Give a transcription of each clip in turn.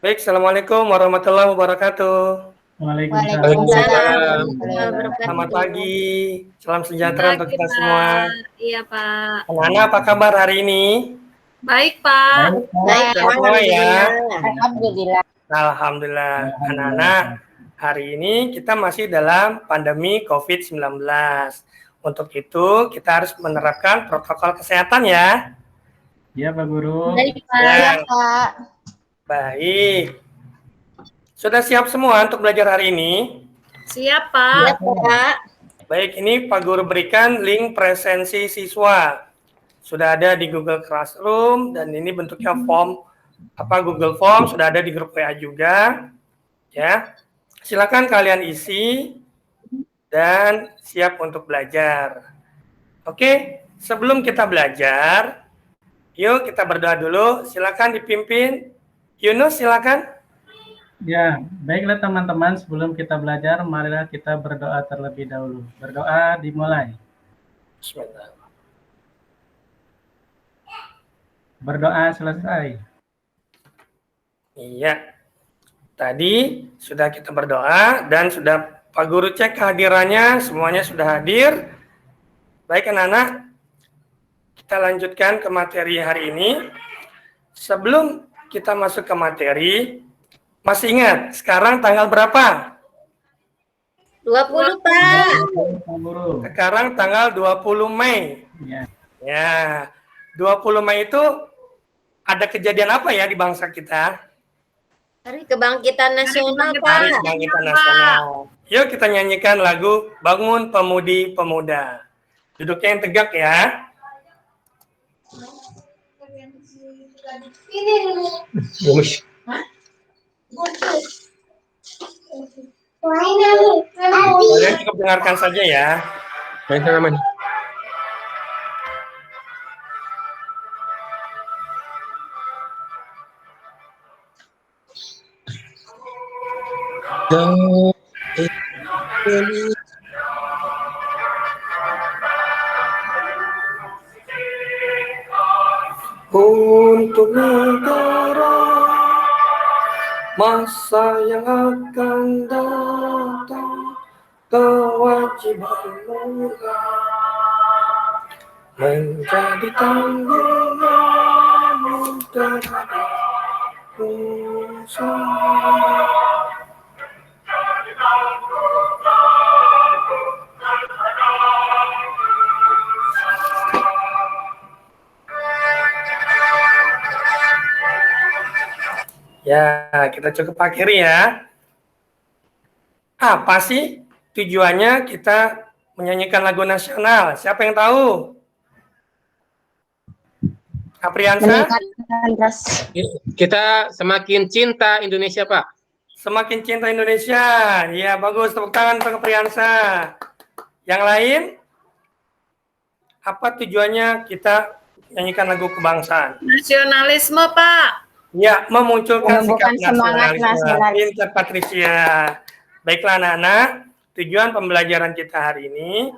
Baik, Assalamualaikum warahmatullahi wabarakatuh. Waalaikumsalam. Waalaikumsalam. Selamat pagi, salam sejahtera Pagi, untuk kita Pak. semua. Iya, Pak. Anak-anak, apa kabar hari ini? Baik, Pak. Baik, Sehat semua ya? Alhamdulillah. Alhamdulillah. Anak-anak, hari ini kita masih dalam pandemi COVID-19. Untuk itu, kita harus menerapkan protokol kesehatan ya. Iya, Pak Guru. Baik, Pak. Ya, Pak. baik. Sudah siap semua untuk belajar hari ini? Siap, Pak. Pak. Baik, ini Pak Guru berikan link presensi siswa. Sudah ada di Google Classroom dan ini bentuknya form Google Form, sudah ada di grup WA juga. Ya. Silakan kalian isi dan siap untuk belajar. Oke, sebelum kita belajar, yuk kita berdoa dulu. Silakan dipimpin. Yunus, silakan. Ya, baiklah teman-teman, sebelum kita belajar, marilah kita berdoa terlebih dahulu. Berdoa dimulai. Bismillah. Berdoa selesai. Iya. Tadi sudah kita berdoa dan sudah Pak Guru cek kehadirannya, semuanya sudah hadir. Baik anak-anak, kita lanjutkan ke materi hari ini. Sebelum kita masuk ke materi, masih ingat sekarang tanggal berapa? 20, Pak. Pak Guru. Sekarang tanggal 20 Mei. Ya, Ya, 20 Mei itu ada kejadian apa ya di bangsa kita? Hari Kebangkitan Nasional, Hari Pak. Kebangkitan Nasional. Yuk kita nyanyikan lagu Bangun Pemudi Pemuda. Duduknya yang tegak ya. Kalian cukup dengarkan saja ya. Untuk negara masa yang akan datang, kewajiban mula menjadi tanggungan terhadap bangsa. Ya, kita cukup akhiri ya. Apa sih tujuannya kita menyanyikan lagu nasional? Siapa yang tahu? Apriansa? Kita semakin cinta Indonesia, Pak. Semakin cinta Indonesia. Ya, bagus. Tepuk tangan untuk Apriansa. Yang lain? Apa tujuannya kita menyanyikan lagu kebangsaan? Nasionalisme, Pak. Ya, memunculkan sikap semangat nasionalisme. Pinter Patricia. Baiklah anak-anak, tujuan pembelajaran kita hari ini,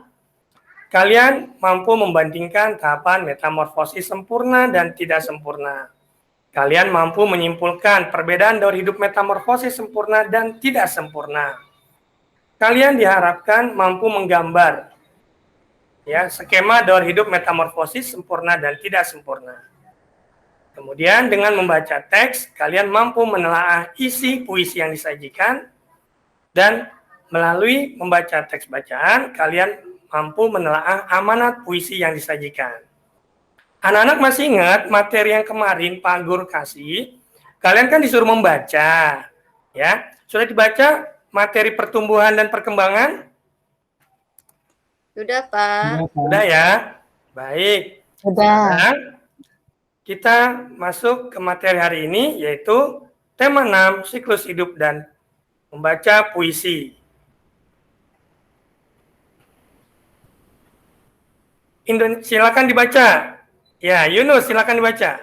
kalian mampu membandingkan tahapan metamorfosis sempurna dan tidak sempurna. Kalian mampu menyimpulkan perbedaan daur hidup metamorfosis sempurna dan tidak sempurna. Kalian diharapkan mampu menggambar ya skema daur hidup metamorfosis sempurna dan tidak sempurna. Kemudian dengan membaca teks, kalian mampu menelaah isi puisi yang disajikan, dan melalui membaca teks bacaan, kalian mampu menelaah amanat puisi yang disajikan. Anak-anak masih ingat materi yang kemarin Pak Guru kasih? Kalian kan disuruh membaca, ya? Sudah dibaca materi pertumbuhan dan perkembangan? Sudah, Pak. Sudah ya? Baik. Sudah. Sekarang kita masuk ke materi hari ini, yaitu tema 6, siklus hidup dan membaca puisi. Silakan dibaca. Ya, Yunus, silakan dibaca.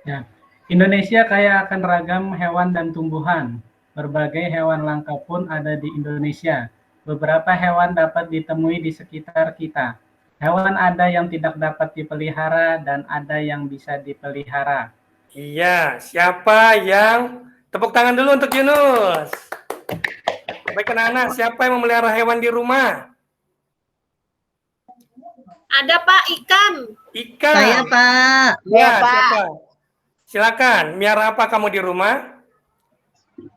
ya. Indonesia kaya akan ragam hewan dan tumbuhan. Berbagai hewan langka pun ada di Indonesia. Beberapa hewan dapat ditemui di sekitar kita. Hewan ada yang tidak dapat dipelihara dan ada yang bisa dipelihara. Iya, siapa yang Tepuk tangan dulu untuk Yunus. Baik anak-anak, siapa yang memelihara hewan di rumah? Ada Pak, ikan. Ikan. Saya, Pak. Ya, Pak. siapa? Silakan. Miara apa kamu di rumah?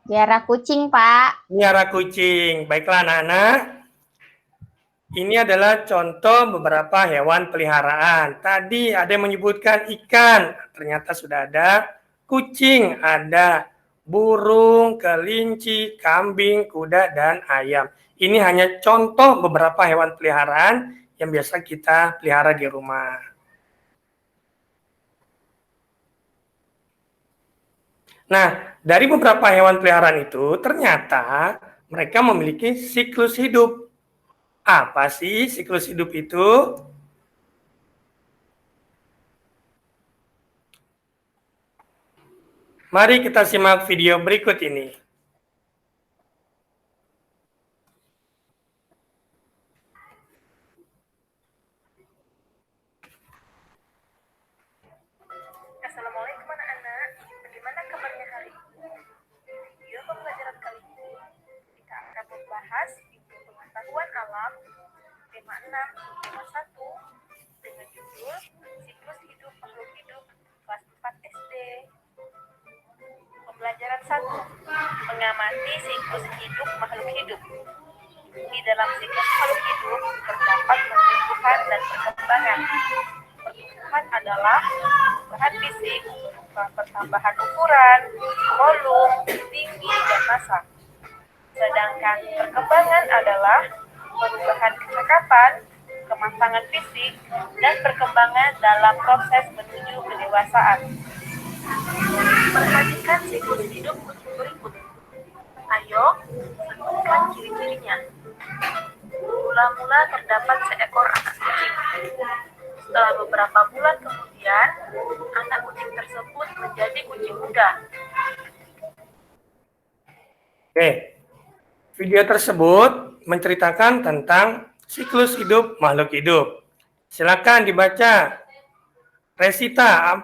Biara kucing, Pak. Miara kucing. Baiklah anak-anak. Ini adalah contoh beberapa hewan peliharaan. Tadi ada yang menyebutkan ikan. Ternyata sudah ada. Kucing ada. Burung, kelinci, kambing, kuda, dan ayam. Ini hanya contoh beberapa hewan peliharaan yang biasa kita pelihara di rumah. Nah, dari beberapa hewan peliharaan itu, ternyata mereka memiliki siklus hidup. Apa sih siklus hidup itu? Mari kita simak video berikut ini. Assalamualaikum anak-anak, bagaimana kabarnya hari ini? Di video pembelajaran kali ini, kita akan membahas ilmu pengetahuan alam, tema 6, tema 1, dengan judul Siklus Hidup Makhluk Hidup, kelas 4 SD. Pembelajaran 1, mengamati siklus hidup makhluk hidup. Di dalam siklus makhluk hidup, terdapat pertumbuhan dan perkembangan. Pertumbuhan adalah pertumbuhan fisik, pertambahan ukuran, volume, tinggi, dan massa. Sedangkan perkembangan adalah perubahan kecakapan, kematangan fisik, dan perkembangan dalam proses menuju kedewasaan. Perhatikan siklus hidup berikut. Ayo, sebutkan ciri-cirinya. Mula-mula terdapat seekor anak kucing. Setelah beberapa bulan kemudian, anak kucing tersebut menjadi kucing muda. Oke, video tersebut menceritakan tentang siklus hidup makhluk hidup. Silakan dibaca. Resita,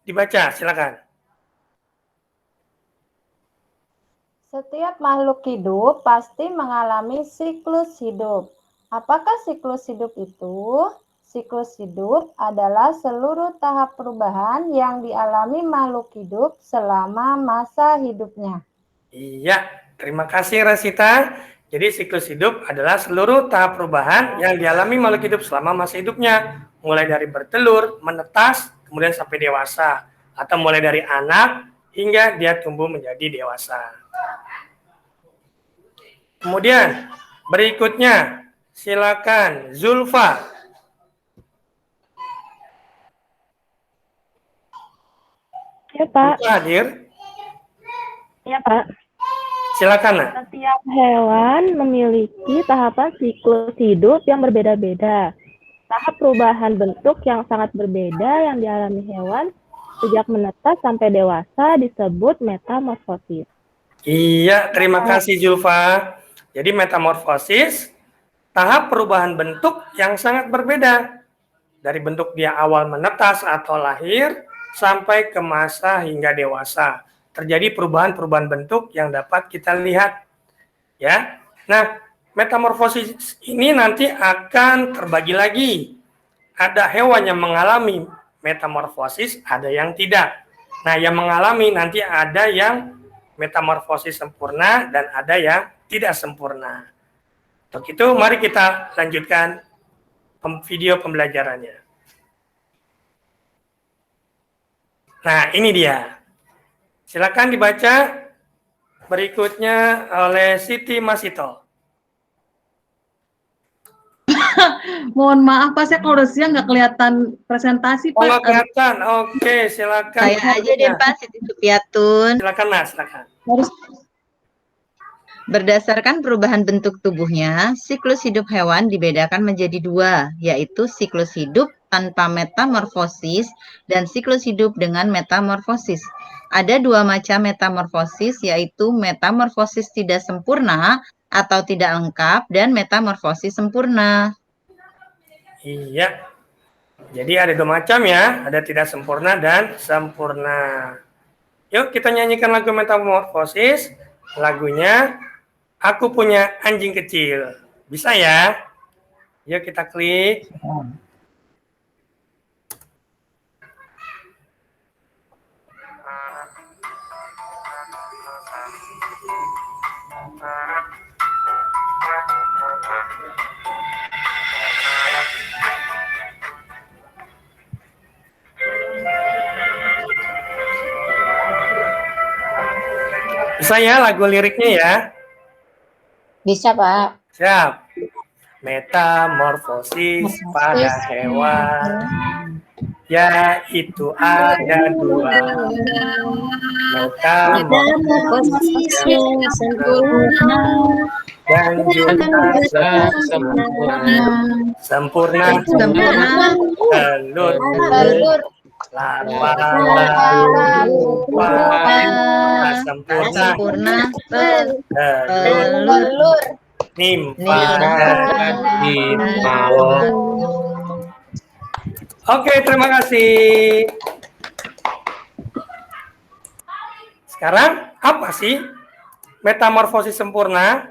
dibaca, silakan. Setiap makhluk hidup pasti mengalami siklus hidup. Apakah siklus hidup itu? Siklus hidup adalah seluruh tahap perubahan yang dialami makhluk hidup selama masa hidupnya. Iya, terima kasih Resita. Jadi siklus hidup adalah seluruh tahap perubahan yang dialami makhluk hidup selama masa hidupnya. Mulai dari bertelur, menetas, kemudian sampai dewasa. Atau mulai dari anak hingga dia tumbuh menjadi dewasa. Kemudian berikutnya, silakan Zulfa. Ya Pak, Zulfa hadir. ya Pak. Silakan, Nak. Setiap hewan memiliki tahapan siklus hidup yang berbeda-beda. Tahap perubahan bentuk yang sangat berbeda yang dialami hewan sejak menetas sampai dewasa disebut metamorfosis. Iya, terima kasih Zulfa. Jadi metamorfosis, tahap perubahan bentuk yang sangat berbeda. Dari bentuk dia awal menetas atau lahir, sampai ke masa hingga dewasa. Terjadi perubahan-perubahan bentuk yang dapat kita lihat. Ya. Nah, metamorfosis ini nanti akan terbagi lagi. Ada hewan yang mengalami metamorfosis, ada yang tidak. Nah, yang mengalami nanti ada yang metamorfosis sempurna dan ada yang tidak sempurna. Untuk itu, mari kita lanjutkan video pembelajarannya. Nah, ini dia. Silakan dibaca berikutnya oleh Siti Masito. Mohon maaf Pak, saya kalau udah siang nggak kelihatan presentasi Pak. Oh, kelihatan. Oke, silakan. Saya aja deh Pak, Siti Supiatun. Silakan Mas, silakan. Harus Berdasarkan perubahan bentuk tubuhnya, siklus hidup hewan dibedakan menjadi dua, yaitu siklus hidup tanpa metamorfosis dan siklus hidup dengan metamorfosis. Ada dua macam metamorfosis, yaitu metamorfosis tidak sempurna atau tidak lengkap dan metamorfosis sempurna. Iya. Jadi ada dua macam ya, ada tidak sempurna dan sempurna. Yuk kita nyanyikan lagu Metamorfosis. Lagunya Aku Punya Anjing Kecil. Bisa ya? Yuk kita klik. Bisa ya lagu liriknya ya? Bisa, Pak. Siap. Metamorfosis pada hewan, yaitu ada dua. Metamorfosis yang sempurna Dan juga sempurna. Telur, larva, sempurna, telur, nimfa, dan Oke, terima kasih. Sekarang apa sih metamorfosis sempurna?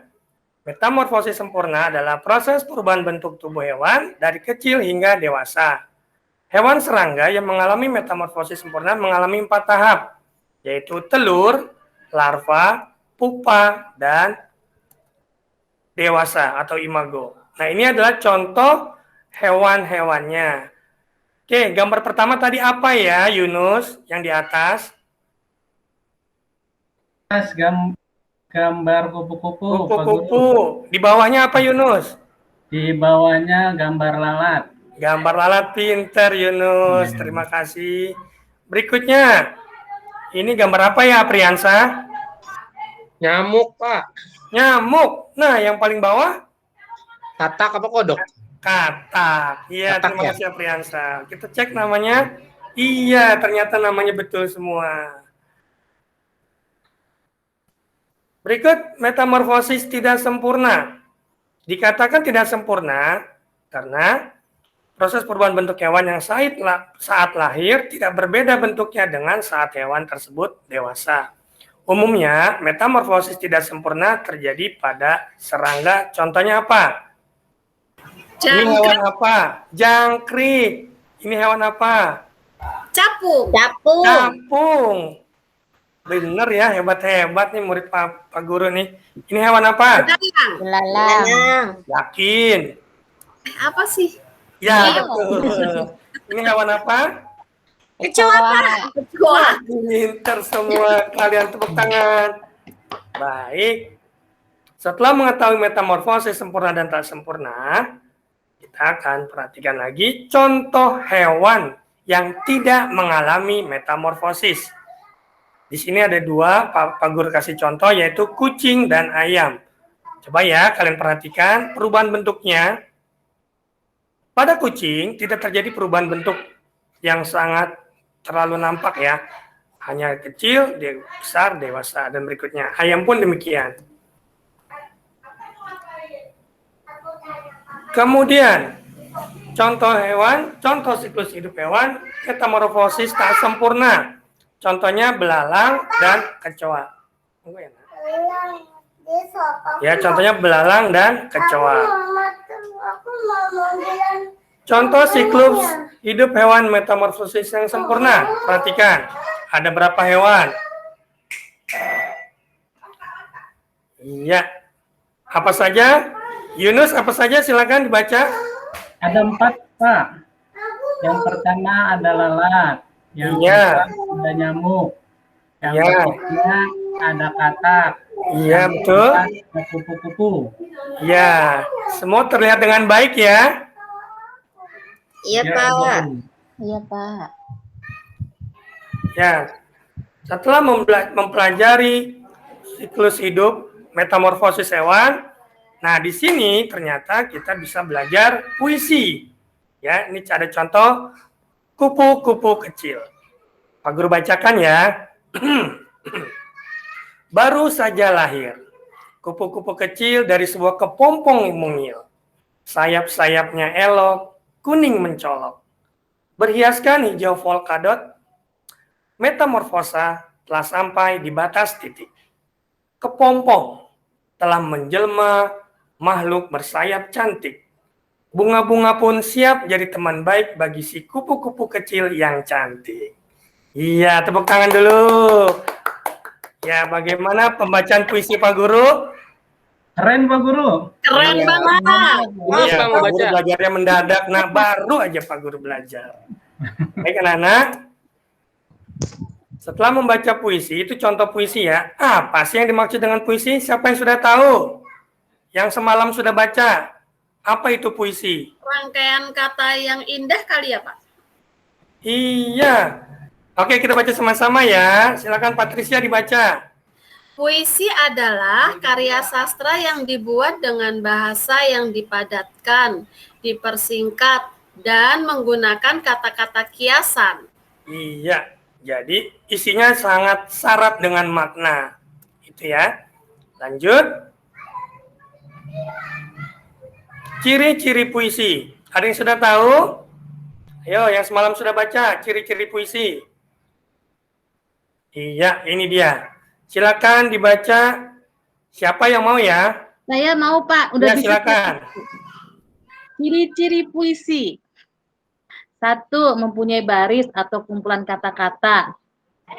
Metamorfosis sempurna adalah proses perubahan bentuk tubuh hewan dari kecil hingga dewasa. Hewan serangga yang mengalami metamorfosis sempurna mengalami 4 tahap, yaitu telur, larva, pupa, dan dewasa atau imago. Nah, ini adalah contoh hewan-hewannya. Oke, gambar pertama tadi apa ya, Yunus, yang di atas? Gambar kupu-kupu. Kupu-kupu. Di bawahnya apa, Yunus? Di bawahnya gambar lalat. Gambar lalat, pinter, Yunus. Terima kasih. Berikutnya, ini gambar apa ya, Priyansa? Nyamuk, Pak. Nyamuk. Nah, yang paling bawah? Katak apa kodok? Katak. Iya, Katak, terima ya? kasih, Priyansa. Kita cek namanya. Iya, ternyata namanya betul semua. Berikut, metamorfosis tidak sempurna. Dikatakan tidak sempurna karena proses perubahan bentuk hewan yang saat lahir tidak berbeda bentuknya dengan saat hewan tersebut dewasa. Umumnya, metamorfosis tidak sempurna terjadi pada serangga. Contohnya apa? Ini hewan apa? Jangkrik. Ini hewan apa? Capung. Capung. Bener ya, hebat-hebat nih murid Pak Guru nih. Ini hewan apa? Belalang. Yakin? Apa sih? Ya, betul. Ini hewan apa? Kecoa. Pinter semua, kalian tepuk tangan. Baik. Setelah mengetahui metamorfosis sempurna dan tak sempurna, kita akan perhatikan lagi contoh hewan yang tidak mengalami metamorfosis. Di sini ada 2, Pak Guru kasih contoh, yaitu kucing dan ayam. Coba ya, kalian perhatikan perubahan bentuknya. Pada kucing tidak terjadi perubahan bentuk yang sangat terlalu nampak ya. Hanya kecil, besar, dewasa, dan berikutnya. Ayam pun demikian. Kemudian, contoh hewan, contoh siklus hidup hewan, metamorfosis tak sempurna. Contohnya belalang dan kecoa. Ya, contohnya belalang dan kecoa. Contoh siklus hidup hewan metamorfosis yang sempurna. Perhatikan, ada berapa hewan? Iya. Apa saja? Yunus, apa saja? Silakan dibaca. Ada 4, Pak. Yang pertama ada lalat. Yang Iya. kedua ada nyamuk. Yang Iya. ketiga ada katak. Iya, betul. Ada kupu-kupu. Ya, semua terlihat dengan baik ya. Iya, Pak. Iya, Pak. Ya, setelah mempelajari siklus hidup metamorfosis hewan, nah di sini ternyata kita bisa belajar puisi. Ya, ini ada contoh kupu-kupu kecil. Pak Guru bacakan ya. Baru saja lahir, kupu-kupu kecil dari sebuah kepompong mungil. Sayap-sayapnya elok, kuning mencolok. Berhiaskan hijau polkadot, metamorfosa telah sampai di batas titik. Kepompong telah menjelma makhluk bersayap cantik. Bunga-bunga pun siap jadi teman baik bagi si kupu-kupu kecil yang cantik. Iya, tepuk tangan dulu. Ya, bagaimana pembacaan puisi Pak Guru? Keren Pak Guru. Keren Iya. banget. Iya, Pak Guru belajarnya mendadak. Nah, baru aja Pak Guru belajar. Baik, anak-anak. Setelah membaca puisi, itu contoh puisi ya. Apa sih yang dimaksud dengan puisi? Siapa yang sudah tahu? Yang semalam sudah baca. Apa itu puisi? Rangkaian kata yang indah kali ya, Pak? Iya. Oke, kita baca sama-sama ya. Silakan Patricia dibaca. Puisi adalah karya sastra yang dibuat dengan bahasa yang dipadatkan, dipersingkat, dan menggunakan kata-kata kiasan. Iya. Jadi isinya sangat syarat dengan makna. Itu ya. Lanjut. Ciri-ciri puisi. Ada yang sudah tahu? Ayo, yang semalam sudah baca ciri-ciri puisi. Iya, ini dia. Silakan dibaca. Siapa yang mau ya? Saya mau Pak, udah Ya, bisa. silakan. Ciri-ciri puisi. 1. Mempunyai baris atau kumpulan kata-kata.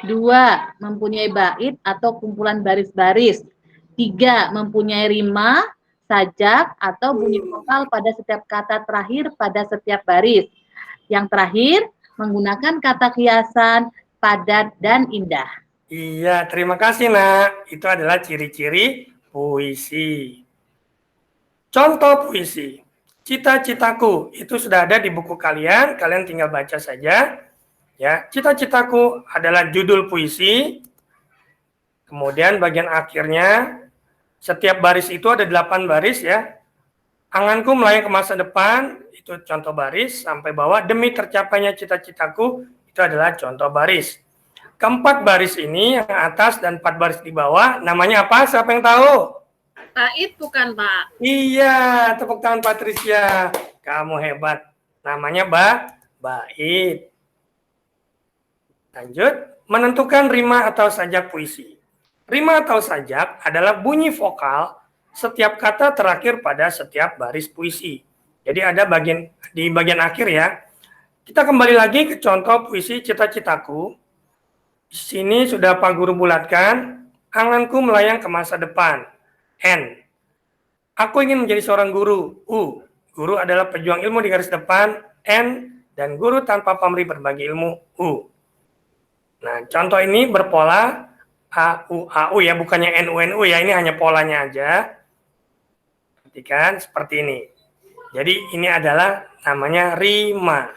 2. Mempunyai bait atau kumpulan baris-baris. 3. Mempunyai rima, sajak, atau bunyi vokal pada setiap kata terakhir pada setiap baris. Yang terakhir, menggunakan kata kiasan, padat, dan indah. Iya, terima kasih nak. Itu adalah ciri-ciri puisi. Contoh puisi. Cita-citaku itu sudah ada di buku kalian tinggal baca saja. Ya, cita-citaku adalah judul puisi. Kemudian bagian akhirnya setiap baris itu ada 8 baris ya. Anganku melayang ke masa depan, itu contoh baris, sampai bawah demi tercapainya cita-citaku, itu adalah contoh baris. Keempat baris ini, yang atas dan 4 baris di bawah, namanya apa? Siapa yang tahu? Bait bukan, Pak? Iya, tepuk tangan Patricia. Kamu hebat. Namanya bait. Lanjut, menentukan rima atau sajak puisi. Rima atau sajak adalah bunyi vokal setiap kata terakhir pada setiap baris puisi. Jadi ada di bagian akhir ya. Kita kembali lagi ke contoh puisi cita-citaku. Di sini sudah Pak Guru bulatkan. Anganku melayang ke masa depan. N. Aku ingin menjadi seorang guru. U. Guru adalah pejuang ilmu di garis depan. N. Dan guru tanpa pamrih berbagi ilmu. U. Nah, contoh ini berpola AU ya, bukannya NU ya. Ini hanya polanya aja. Perhatikan seperti ini. Jadi ini adalah namanya rima.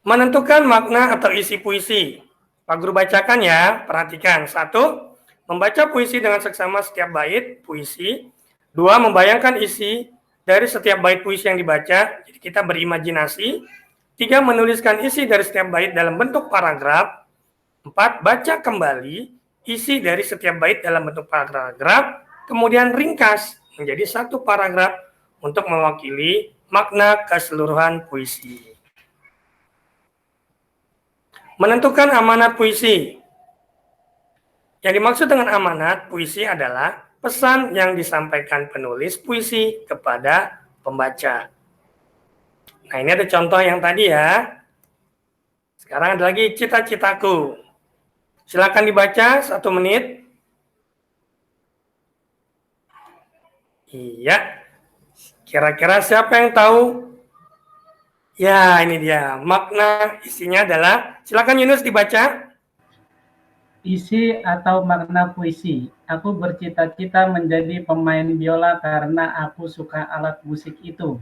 Menentukan makna atau isi puisi. Pak Guru bacakan ya, perhatikan. 1. Membaca puisi dengan seksama setiap bait puisi. 2. Membayangkan isi dari setiap bait puisi yang dibaca. Jadi kita berimajinasi. 3. Menuliskan isi dari setiap bait dalam bentuk paragraf. 4. Baca kembali isi dari setiap bait dalam bentuk paragraf. Kemudian ringkas menjadi satu paragraf untuk mewakili makna keseluruhan puisi. Menentukan amanat puisi. Yang dimaksud dengan amanat puisi adalah pesan yang disampaikan penulis puisi kepada pembaca. Nah, ini ada contoh yang tadi ya. Sekarang ada lagi cita-citaku. Silakan dibaca 1 menit. Iya. Kira-kira siapa yang tahu? Ya, ini dia. Makna isinya adalah, silakan Yunus dibaca. Isi atau makna puisi. Aku bercita-cita menjadi pemain biola karena aku suka alat musik itu.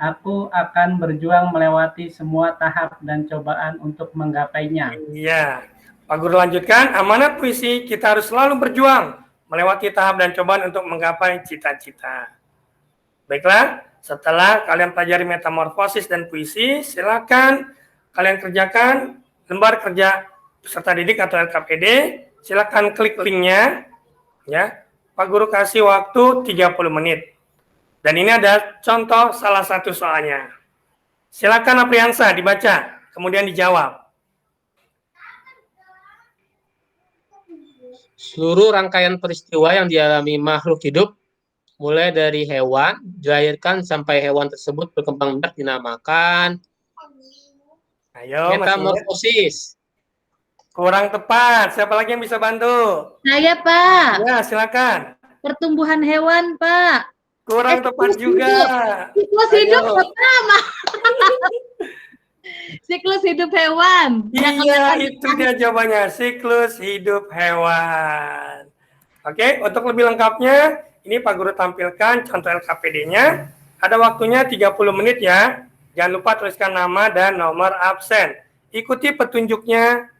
Aku akan berjuang melewati semua tahap dan cobaan untuk menggapainya. Iya. Pak Guru lanjutkan, amanat puisi kita harus selalu berjuang melewati tahap dan cobaan untuk menggapai cita-cita. Baiklah, setelah kalian pelajari metamorfosis dan puisi, silakan kalian kerjakan lembar kerja peserta didik atau LKPD. Silakan klik linknya, ya. Pak Guru kasih waktu 30 menit. Dan ini ada contoh salah satu soalnya. Silakan Apriansa dibaca, kemudian dijawab. Seluruh rangkaian peristiwa yang dialami makhluk hidup, mulai dari hewan dilahirkan sampai hewan tersebut berkembang biak dinamakan Ayo, masih ingat? metamorfosis. Kurang tepat. Siapa lagi yang bisa bantu? Saya, Pak. Ya, silakan. Pertumbuhan hewan, Pak. Kurang tepat juga. Siklus Ayo. hidup pertama. Siklus hidup hewan. Iya, itu dia jawabannya. Siklus hidup hewan. Oke, untuk lebih lengkapnya, ini Pak Guru tampilkan contoh LKPD-nya. Ada waktunya 30 menit ya. Jangan lupa tuliskan nama dan nomor absen. Ikuti petunjuknya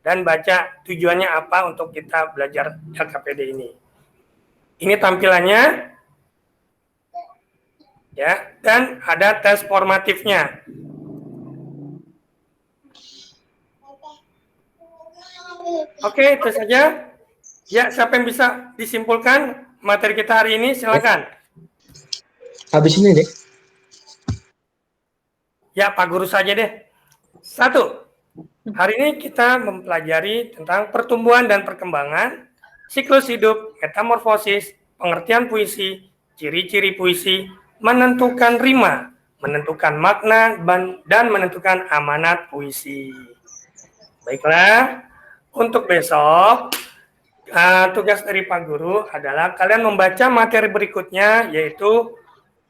dan baca tujuannya apa untuk kita belajar LKPD ini. Ini tampilannya. Ya, dan ada tes formatifnya. Oke, itu saja. Ya, siapa yang bisa disimpulkan materi kita hari ini? Silakan. Habis ini deh. Ya, Pak Guru saja deh. 1. Hari ini kita mempelajari tentang pertumbuhan dan perkembangan, siklus hidup, metamorfosis, pengertian puisi, ciri-ciri puisi, menentukan rima, menentukan makna, dan menentukan amanat puisi. Baiklah, untuk besok, tugas dari Pak Guru adalah kalian membaca materi berikutnya, yaitu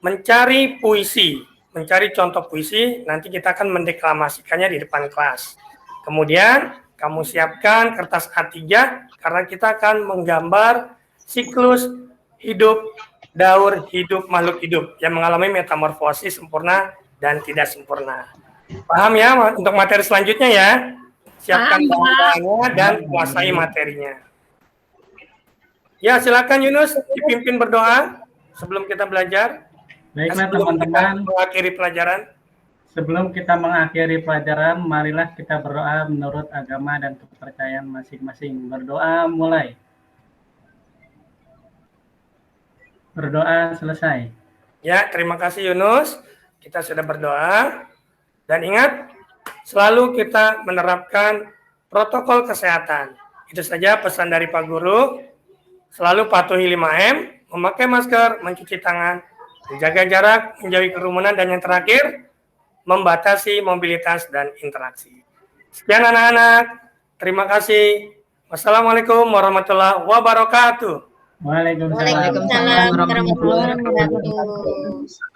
mencari puisi. Mencari contoh puisi, nanti kita akan mendeklamasikannya di depan kelas. Kemudian, kamu siapkan kertas A3, karena kita akan menggambar siklus hidup, daur hidup makhluk hidup, yang mengalami metamorfosis sempurna dan tidak sempurna. Paham ya untuk materi selanjutnya ya? Siapkan bahan-bahannya dan kuasai materinya. Ya, silakan Yunus, dipimpin berdoa sebelum kita belajar. Baiklah teman-teman, mengakhiri pelajaran. sebelum kita mengakhiri pelajaran, marilah kita berdoa menurut agama dan kepercayaan masing-masing. Berdoa mulai. Berdoa selesai. Ya, terima kasih Yunus. Kita sudah berdoa. Dan ingat, selalu kita menerapkan protokol kesehatan. Itu saja pesan dari Pak Guru. Selalu patuhi 5M, memakai masker, mencuci tangan, menjaga jarak, menjauhi kerumunan, dan yang terakhir, membatasi mobilitas dan interaksi. Sekian anak-anak, terima kasih. Wassalamualaikum warahmatullahi wabarakatuh. Waalaikumsalam. Waalaikumsalam warahmatullahi wabarakatuh.